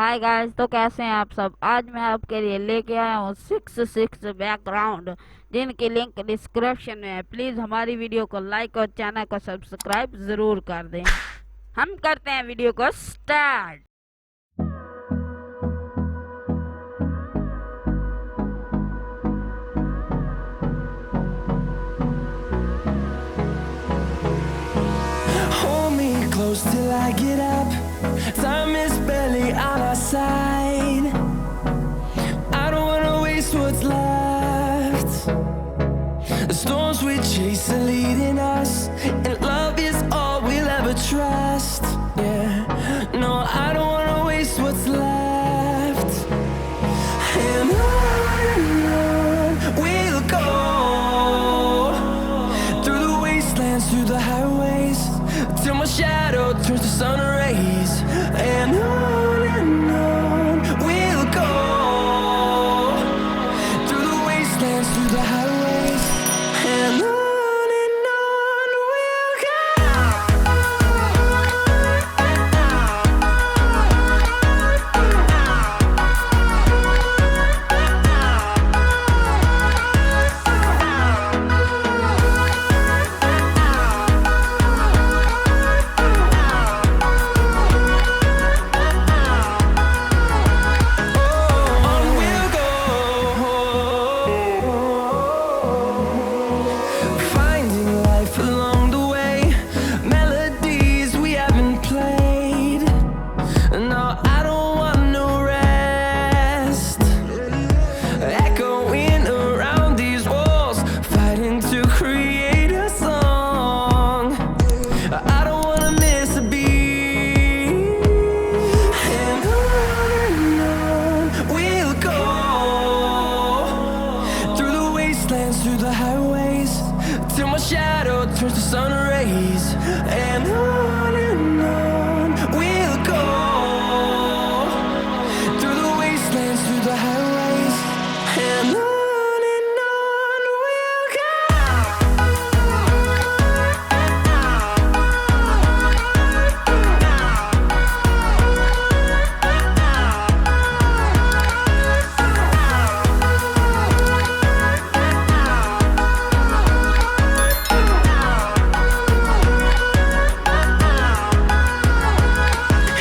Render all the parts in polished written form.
Hi guys, तो कैसे हैं आप सब। आज मैं आपके लिए लेके आया हूँ 6 बैकग्राउंड जिनकी लिंक डिस्क्रिप्शन में है। प्लीज़ हमारी वीडियो को लाइक और चैनल को सब्सक्राइब ज़रूर कर दें। हम करते हैं वीडियो को start. Hold me close till I get up. Time is barely on our side. I don't wanna waste what's left. The storms we chase are leading us, and love is all we'll ever trust. Yeah, no, I don't wanna waste what's left. And on we'll go, through the wastelands, through the highways, till my shadow turns to sun rays. And on we'll go, through the wastelands, through the highways. And on we'll go. Finding life along the way, melodies we haven't played. No, I don't want no rest. Echoing around these walls, fighting to create a song. I don't wanna miss a beat. And on we'll go, through the wastelands, through the highways, till my shadow turns to sun rays. And on we'll go, through the wastelands, through the highways. And on we'll go.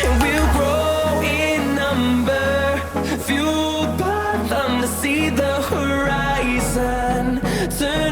And we'll grow in number, fueled by them to see the horizon. Turn